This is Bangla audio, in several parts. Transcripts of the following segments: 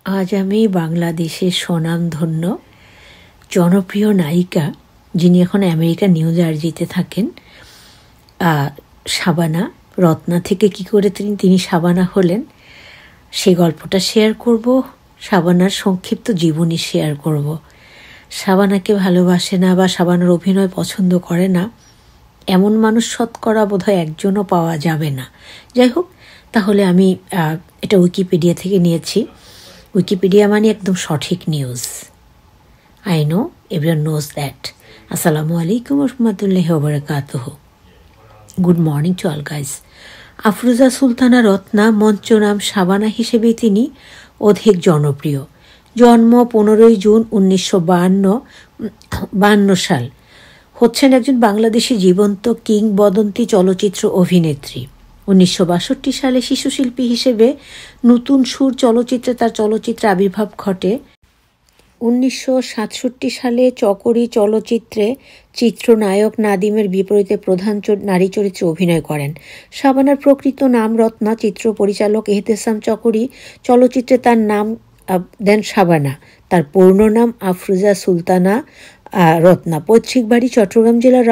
আজ আমি বাংলাদেশের স্বনামধন্য জনপ্রিয় নায়িকা, যিনি এখন আমেরিকার নিউ জার্জিতে থাকেন, শাবানা রত্না থেকে কি করে তিনি শাবানা হলেন সেই গল্পটা শেয়ার করব। শাবানার সংক্ষিপ্ত জীবনী শেয়ার করব। শাবানাকে ভালোবাসে না বা শাবানার অভিনয় পছন্দ করে না এমন মানুষ শতকরা বোধহয় একজনও পাওয়া যাবে না। যাই হোক, তাহলে আমি এটা উইকিপিডিয়া থেকে নিয়েছি। উইকিপিডিয়া মানে একদম সঠিক news. I know everyone knows that. আসসালামু আলাইকুম রহমতুল্লাহি ওয়া বারাকাতুহু। Good morning to all guys. Afroza Sultana Ratna, মঞ্চ নাম শাবানা হিসেবে তিনি অধিক জনপ্রিয়। জন্ম 15 জুন 1952 সাল। হচ্ছেন একজন বাংলাদেশি জীবন্ত কিংবদন্তি চলচ্চিত্র অভিনেত্রী। 1962 সালে শিশুশিল্পী হিসেবে নতুন সুর চলচ্চিত্রে তার চলচ্চিত্রে আবির্ভাব ঘটে। 1967 সালে চকরি চলচ্চিত্রে চিত্রনায়ক নাদিমের বিপরীতে প্রধান নারী চরিত্রে অভিনয় করেন। শাবানার প্রকৃত নাম রত্না। চিত্র পরিচালক এহতেসাম চকরি চলচ্চিত্রে তার নাম দেন শাবানা। তার পূর্ণ নাম আফরোজা সুলতানা রত্না। পৈতৃক বাড়ি চট্টগ্রাম জেলার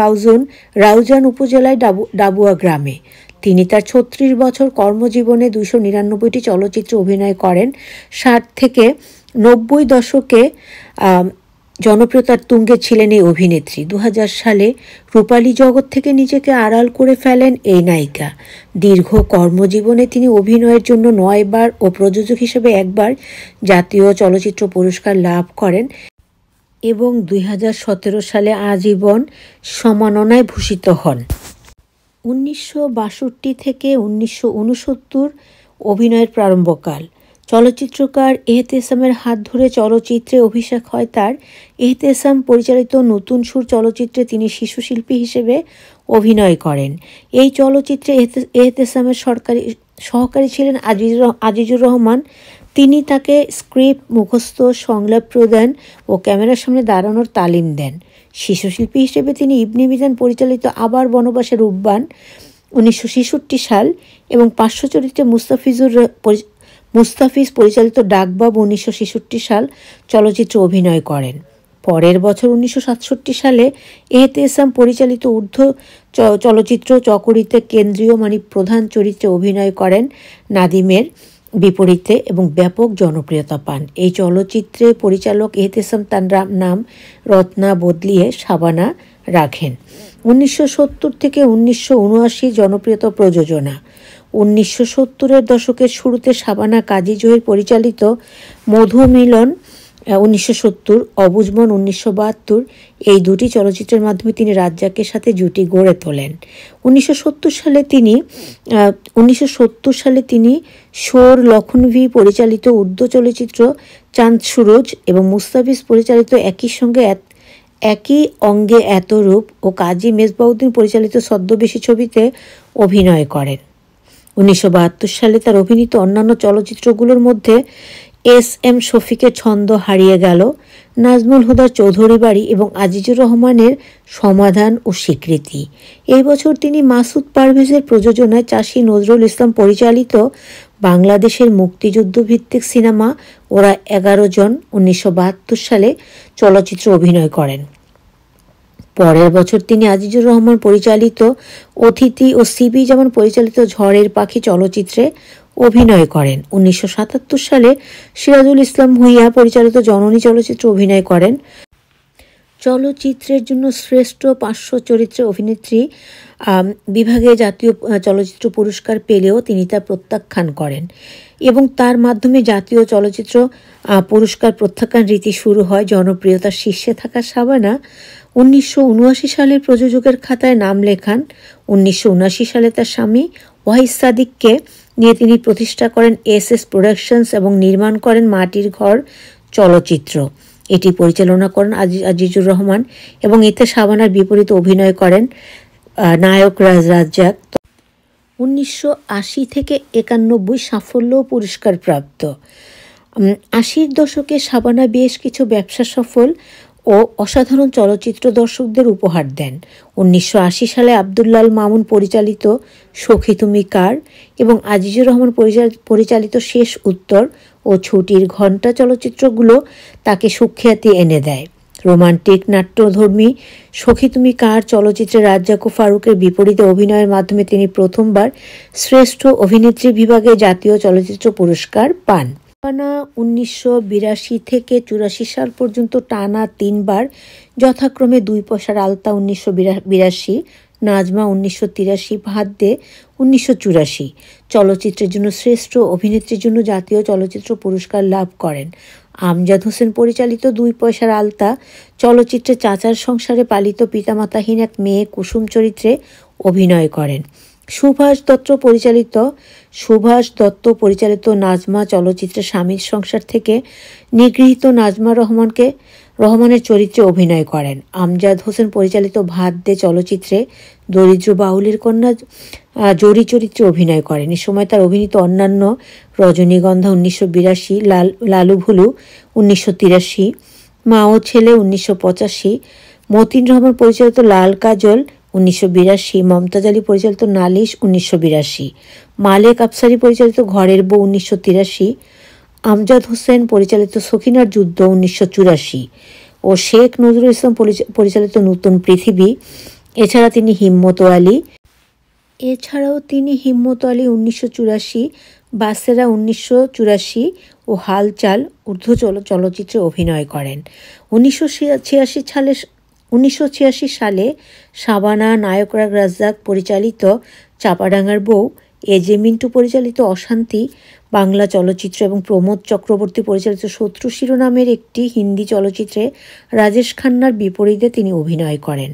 রাউজান উপজেলায় ডাবুয়া গ্রামে। তিনি তার 36 বছর কর্মজীবনে 299টি চলচ্চিত্রে অভিনয় করেন। 60 থেকে 90 দশকে জনপ্রিয়তার তুঙ্গে ছিলেন এই অভিনেত্রী। 2000 সালে রূপালী জগৎ থেকে নিজেকে আড়াল করে ফেলেন এই নায়িকা। দীর্ঘ কর্মজীবনে তিনি অভিনয়ের জন্য 9 বার ও প্রযোজক হিসেবে 1 বার জাতীয় চলচ্চিত্র পুরস্কার লাভ করেন এবং 2017 সালে আজীবন সম্মাননায় ভূষিত হন। 1962 থেকে 1969 অভিনয়ের প্রারম্ভকাল। চলচ্চিত্রকার এহতেসামের হাত ধরে চলচ্চিত্রে অভিষেক হয় তার। এহতেসাম পরিচালিত নতুন সুর চলচ্চিত্রে তিনি শিশুশিল্পী হিসেবে অভিনয় করেন। এই চলচ্চিত্রে এহতেসামের সহকারী ছিলেন আজিজুর রহমান। তিনি তাকে স্ক্রিপ্ট মুখস্থ, সংলাপ প্রদান ও ক্যামেরার সামনে দাঁড়ানোর তালিম দেন। শিশুশিল্পী হিসেবে তিনি ইবনে মিজান পরিচালিত আবার বনবাসের রূপবান 1966 সাল এবং 500 চরিত্রে মুস্তাফিজ পরিচালিত ডাকবাবু 1966 সাল চলচ্চিত্রে অভিনয় করেন। পরের বছর 1967 সালে এহতেসাম পরিচালিত ঊর্ধ্ব চলচ্চিত্র চকরিতে কেন্দ্রীয় প্রধান চরিত্রে অভিনয় করেন নাদিমের বিপরীতে এবং ব্যাপক জনপ্রিয়তা পান। এই চলচ্চিত্রে পরিচালক এহতেসাম তার নাম রত্না বদলিয়ে শাবানা রাখেন। 1970 থেকে 1979 জনপ্রিয়তা প্রযোজনা। 1970-এর দশকের শুরুতে শাবানা কাজী জহির পরিচালিত মধুমিলন 1970, অবুঝমন 1972 এই দুটি চলচ্চিত্রের মাধ্যমে তিনি রাজ্জাকের সাথে জুটি গড়ে তোলেন। 1970 সালে তিনি শোর লখনভি পরিচালিত উর্দু চলচ্চিত্র চাঁদ সুরজ এবং মুস্তাফিজ পরিচালিত একই অঙ্গে এত রূপ ও কাজী মেজবাউদ্দিন পরিচালিত ছদ্মবেশী ছবিতে অভিনয় করেন। 1972 সালে তার অভিনীত অন্যান্য চলচ্চিত্রগুলোর মধ্যে এস.এম. শফিকের ছন্দ হারিয়ে গেল, নাজমুল হুদার চৌধুরী বাড়ি এবং আজিজুর রহমানের সমাধান ও স্বীকৃতি। এই বছর তিনি মাসুদ পারভেজের প্রযোজনায় চাষী নজরুল ইসলাম পরিচালিত বাংলাদেশের মুক্তিযুদ্ধভিত্তিক সিনেমা ওরা 11 জন 1972 সালে চলচ্চিত্রে অভিনয় করেন। পরের বছর তিনি আজিজুর রহমান পরিচালিত অতিথি ও সিবি জামান পরিচালিত ঝড়ের পাখি চলচ্চিত্রে অভিনয় করেন। 1977 সালে সিরাজুল ইসলাম ভূঁইয়া পরিচালিত জননী চলচ্চিত্রে অভিনয় করেন। চলচ্চিত্রের জন্য শ্রেষ্ঠ 500 চরিত্রে অভিনেত্রী বিভাগে জাতীয় চলচ্চিত্র পুরস্কার পেলেও তিনি তা প্রত্যাখ্যান করেন এবং তার মাধ্যমে জাতীয় চলচ্চিত্র পুরস্কার প্রত্যাখ্যান রীতি শুরু হয়। জনপ্রিয়তার শীর্ষে থাকা শাবানা 1979 সালে প্রযোজকের খাতায় নাম লেখান। 1979 সালে তার স্বামী ওয়াহিদ সাদিককে নিয়ে তিনি প্রতিষ্ঠা করেন এস.এস. প্রোডাকশনস এবং নির্মাণ করেন মাটির ঘর চলচ্চিত্র। এটি পরিচালনা করেন আজিজুর রহমান এবং এতে শাবানার বিপরীতে অভিনয় করেন নায়ক রাজ্জাক। 1980 থেকে 91 সাফল্য পুরস্কার প্রাপ্ত। 80-র দশকে শাবানা বেশ কিছু ব্যবসা সফল ও অসাধারণ চলচ্চিত্র দর্শকদের উপহার দেন। 1980 সালে আব্দুল্লাল মামুন পরিচালিত সখী তুমি কার এবং আজিজুর রহমান পরিচালিত শেষ উত্তর ও ছুটির ঘণ্টা চলচ্চিত্রগুলো তাকে সুখ্যাতি এনে দেয়। রোমান্টিক নাট্যধর্মী সখী তুমি কার চলচ্চিত্রে রাজ্জাক ও ফারুকের বিপরীতে অভিনয়ের মাধ্যমে তিনি প্রথমবার শ্রেষ্ঠ অভিনেত্রী বিভাগে জাতীয় চলচ্চিত্র পুরস্কার পান। শাবানা 1982 থেকে 84 সাল পর্যন্ত টানা 3 বার যথাক্রমে 2 পয়সার আলতা 1982, নাজমা 1983, ভাত দে 1984 চলচ্চিত্রের জন্য শ্রেষ্ঠ অভিনেত্রীর জন্য জাতীয় চলচ্চিত্র পুরস্কার লাভ করেন। আমজাদ হোসেন পরিচালিত 2 পয়সার আলতা চলচ্চিত্রে চাচার সংসারে পালিত পিতামাতাহীন এক মেয়ে কুসুম চরিত্রে অভিনয় করেন। সুভাষ দত্ত নাজমা চলচ্চিত্রে স্বামীর সংসার থেকে নিগৃহীত নাজমা রহমানের চরিত্রে অভিনয় করেন। আমজাদ হোসেন পরিচালিত ভাত দে চলচ্চিত্রে দরিদ্র বাউলের কন্যা জরি চরিত্রে অভিনয় করেন। এ সময় তার অভিনীত অন্যান্য রজনীগন্ধা 1982, লালু ভুলু 1983, মা ও ছেলে 1985, মতিন রহমান পরিচালিত লাল কাজল 1982, মমতাজ আলী পরিচালিত নালিশ 1982, মালেক আফসারি পরিচালিত ঘরের বউ 1983, আমজাদ হোসেন পরিচালিত সখিনার যুদ্ধ 1984 ও শেখ নজরুল ইসলাম পরিচালিত নতুন পৃথিবী। এছাড়াও তিনি হিম্মত আলী 1984, বাসেরা 1984 ও হালচাল উর্দু চলচ্চিত্রে অভিনয় করেন। 1986 সালে শাবানা, নায়করাজ রাজ্জাক পরিচালিত চাপাডাঙ্গার বউ, এজে মিন্টু পরিচালিত অশান্তি বাংলা চলচ্চিত্র এবং প্রমোদ চক্রবর্তী পরিচালিত শত্রু শিরোনামের একটি হিন্দি চলচ্চিত্রে রাজেশ খান্নার বিপরীতে তিনি অভিনয় করেন।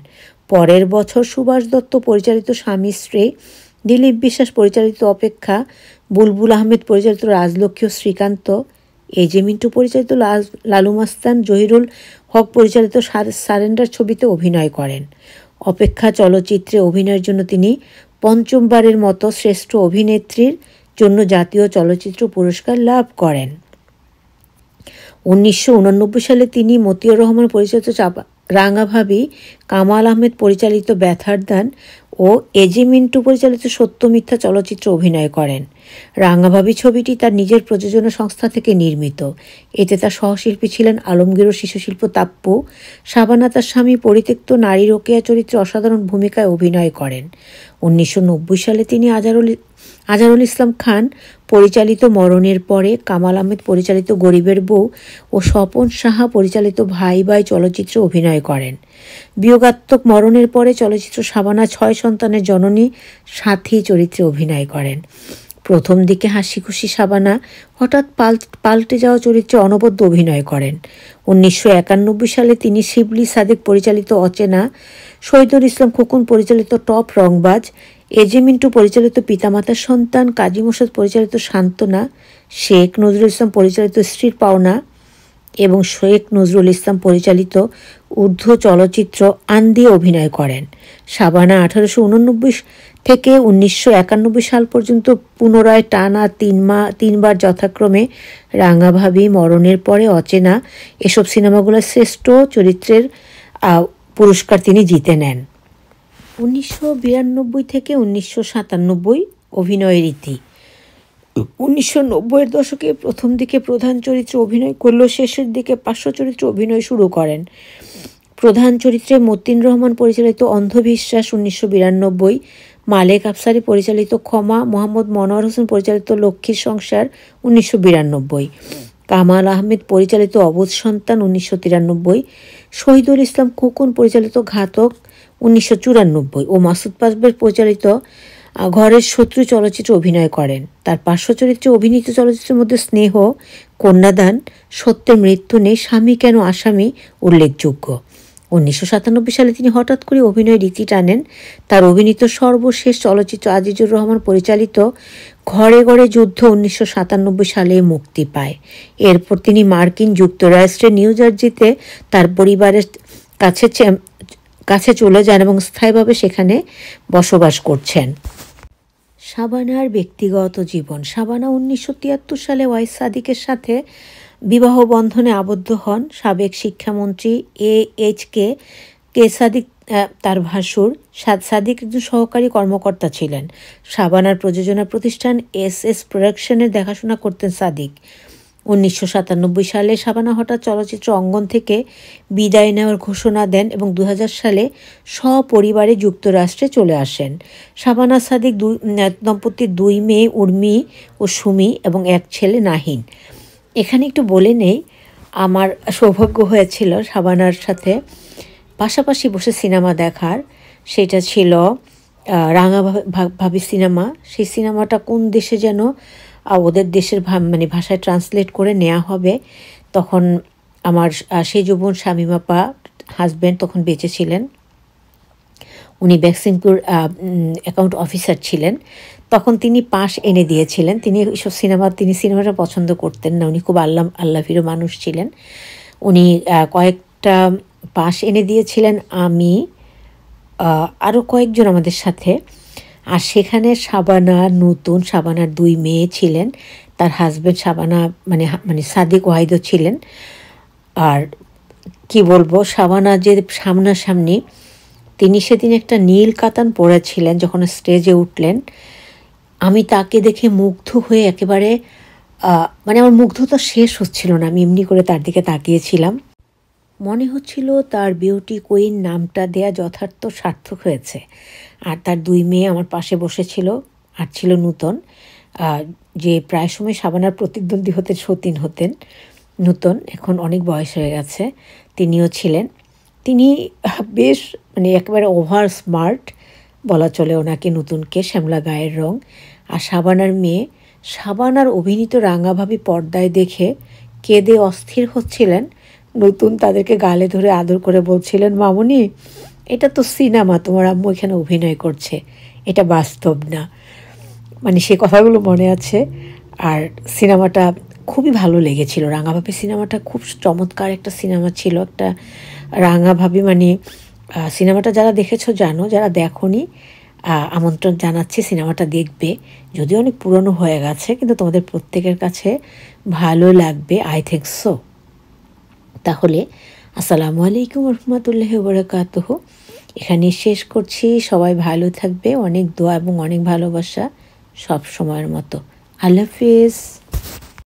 পরের বছর সুভাষ দত্ত পরিচালিত স্বামী স্ত্রী, দিলীপ বিশ্বাস পরিচালিত অপেক্ষা, বুলবুল আহমেদ পরিচালিত রাজলক্ষ্মী ও শ্রীকান্ত, এজে মিন্টু পরিচালিত লালু মাস্তান, জহিরুল হক পরিচালিত সারেন্ডার ছবিতে অভিনয় করেন। অপেক্ষা চলচ্চিত্রে অভিনয়ের জন্য তিনি পঞ্চমবারের মতো শ্রেষ্ঠ অভিনেত্রীর জন্য জাতীয় চলচ্চিত্র পুরস্কার লাভ করেন। 1989 সালে তিনি মতিউর রহমান পরিচালিত রাঙাভাবি, কামাল আহমেদ পরিচালিত ব্যথার দান ও এজে মিন্টু পরিচালিত সত্য মিথ্যা চলচ্চিত্রে অভিনয় করেন। রাঙাভাবি ছবিটি তার নিজের প্রযোজনা সংস্থা থেকে নির্মিত। এতে তার সহশিল্পী ছিলেন আলমগীর ও শিশুশিল্প তাপ্পু। শাবানা তার স্বামী পরিত্যক্ত নারী রোকেয়া চরিত্রে অসাধারণ ভূমিকায় অভিনয় করেন। 1990 সালে তিনি আজহারুল ইসলাম খান পরিচালিত মরণের পরে, কামাল আহমেদ পরিচালিত গরিবের বউ ও স্বপন সাহা পরিচালিত ভাই ভাই চলচ্চিত্রে অভিনয় করেন। বিয়োগাত্মক মরণের পরে চলচ্চিত্র শাবানা 6 সন্তানের জননী সাথী চরিত্রে অভিনয় করেন। প্রথম দিকে হাসি খুশি শাবানা হঠাৎ পাল্টে যাওয়া চরিত্রে অনবদ্য অভিনয় করেন। 1991 সালে তিনি শিবলি সাদেক পরিচালিত অচেনা, শহীদুল ইসলাম খোকন পরিচালিত টপ রংবাজ, এজে মিন্টু পরিচালিত পিতামাতার সন্তান, কাজী মোর্শেদ পরিচালিত সান্ত্বনা, শেখ নজরুল ইসলাম পরিচালিত স্ত্রীর পাওনা এবং শেখ নজরুল ইসলাম পরিচালিত উর্দু চলচ্চিত্র আন্দি অভিনয় করেন। শাবানা 1889 থেকে 1991 সাল পর্যন্ত পুনরায় টানা 3 বার যথাক্রমে রাঙাভাবি, মরণের পরে, অচেনা এসব সিনেমাগুলোর শ্রেষ্ঠ চরিত্রের পুরস্কার তিনি জিতে নেন। 1992 থেকে 1997 অভিনয়ের রীতি। 1990-এর দশকে প্রথম দিকে প্রধান চরিত্রে অভিনয় করলেও শেষের দিকে পার্শ্ব চরিত্রে অভিনয় শুরু করেন। প্রধান চরিত্রে মতিন রহমান পরিচালিত অন্ধবিশ্বাস 1992, মালেক আফসারি পরিচালিত ক্ষমা, মোহাম্মদ মনোয়ার হোসেন পরিচালিত লক্ষ্মীর সংসার 1992, কামাল আহমেদ পরিচালিত অবোধ সন্তান 1993, শহীদুল ইসলাম খোকন পরিচালিত ঘাতক 1994 ও মাসুদ পারভেজ পরিচালিত ঘরের শত্রু চলচ্চিত্রে অভিনয় করেন। তার পার্শ্ব চরিত্রে অভিনীত চলচ্চিত্রের মধ্যে স্নেহ, কন্যাদান, সত্যের মৃত্যু নেই, স্বামী কেন আসামি উল্লেখযোগ্য। 1997 সালে তিনি হঠাৎ করে অভিনয়ের রীতি টানেন। তার অভিনীত সর্বশেষ চলচ্চিত্র আজিজুর রহমান পরিচালিত ঘরে ঘরে যুদ্ধ 1997 সালে মুক্তি পায়। এরপর তিনি মার্কিন যুক্তরাষ্ট্রের নিউ জার্সিতে তার পরিবারের কাছে চলে যান এবং স্থায়ীভাবে সেখানে বসবাস করছেন। শাবানার ব্যক্তিগত জীবন। শাবানা 1973 সালে ওয়াইস সাদিকের সাথে বিবাহ বন্ধনে আবদ্ধ হন। সাবেক শিক্ষামন্ত্রী কে সাদিক তার ভাসুর। সাদিক একজন সহকারী কর্মকর্তা ছিলেন। শাবানার প্রযোজনা প্রতিষ্ঠান SS প্রোডাকশনের দেখাশোনা করতেন সাদিক। 1997 সালে শাবানা হঠাৎ চলচ্চিত্র অঙ্গন থেকে বিদায় নেওয়ার ঘোষণা দেন এবং 2000 সালে সপরিবারে যুক্তরাষ্ট্রে চলে আসেন। শাবানা সাদিক দম্পতির 2 মেয়ে উর্মি ও সুমি এবং 1 ছেলে নাহিন। এখানে একটু বলে নেই, আমার সৌভাগ্য হয়েছিল শাবানার সাথে পাশাপাশি বসে সিনেমা দেখার। সেটা ছিল রাঙা ভাবি সিনেমা। সেই সিনেমাটা কোন দেশে যেন ওদের দেশের ভাষায় ট্রান্সলেট করে নেওয়া হবে। তখন আমার সেই যুবন শামীমাপা হাজব্যান্ড তখন বেঁচে ছিলেন, উনি ভ্যাকসিনপুর অ্যাকাউন্ট অফিসার ছিলেন। তখন তিনি পাশ এনে দিয়েছিলেন। তিনি সিনেমাটা পছন্দ করতেন না, উনি খুব আল্লাভীর মানুষ ছিলেন। উনি কয়েকটা পাশ এনে দিয়েছিলেন, আমি আরও কয়েকজন আমাদের সাথে। আর সেখানে শাবানার 2 মেয়ে ছিলেন, তার হাজব্যান্ড শাবানা মানে সাদিক ওয়াহিদও ছিলেন। আর কি বলবো, শাবানা যে সামনাসামনি, তিনি সেদিন একটা নীল কাতান পরেছিলেন যখন স্টেজে উঠলেন। আমি তাকে দেখে মুগ্ধ হয়ে একেবারে আমার মুগ্ধতা শেষ হচ্ছিল না। আমি এমনি করে তার দিকে তাকিয়েছিলাম। মনে হচ্ছিল তার বিউটি কুইন নামটা দেয়া যথার্থ সার্থক হয়েছে। আর তার 2 মেয়ে আমার পাশে বসেছিল। আর ছিল নূতন, যে প্রায় সময় শাবানার প্রতিদ্বন্দ্বী হতেন। নূতন এখন অনেক বয়স হয়ে গেছে, তিনিও ছিলেন। তিনি বেশ একেবারে ওভার স্মার্ট বলা চলে ওনাকে, নূতনকে, শ্যামলা গায়ের রং। আর শাবানার অভিনীত রাঙাভাবি পর্দায় দেখে কেঁদে অস্থির হচ্ছিলেন। নতুন তাদেরকে গালে ধরে আদর করে বলছিলেন, মামুনি এটা তো সিনেমা, তোমার আম্মু এখানে অভিনয় করছে, এটা বাস্তব না। সে কথাগুলো মনে আছে। আর সিনেমাটা খুবই ভালো লেগেছিল। রাঙাভাবি সিনেমাটা খুব চমৎকার একটা সিনেমা ছিল। একটা রাঙাভাবি সিনেমাটা যারা দেখেছো জানো, যারা দেখোনি আমন্ত্রণ জানাচ্ছি, সিনেমাটা দেখবে। যদিও অনেক পুরনো হয়ে গেছে, কিন্তু তোমাদের প্রত্যেকের কাছে ভালো লাগবে, আই থিঙ্ক সো। তাহলে আসসালামু আলাইকুম রহমতুল্লাহি ওয়া বারাকাতুহু। এখানে শেষ করছি। সবাই ভালো থাকবে, অনেক দোয়া এবং অনেক ভালোবাসা সব সময়ের মতো। আল্লাহ হাফেজ।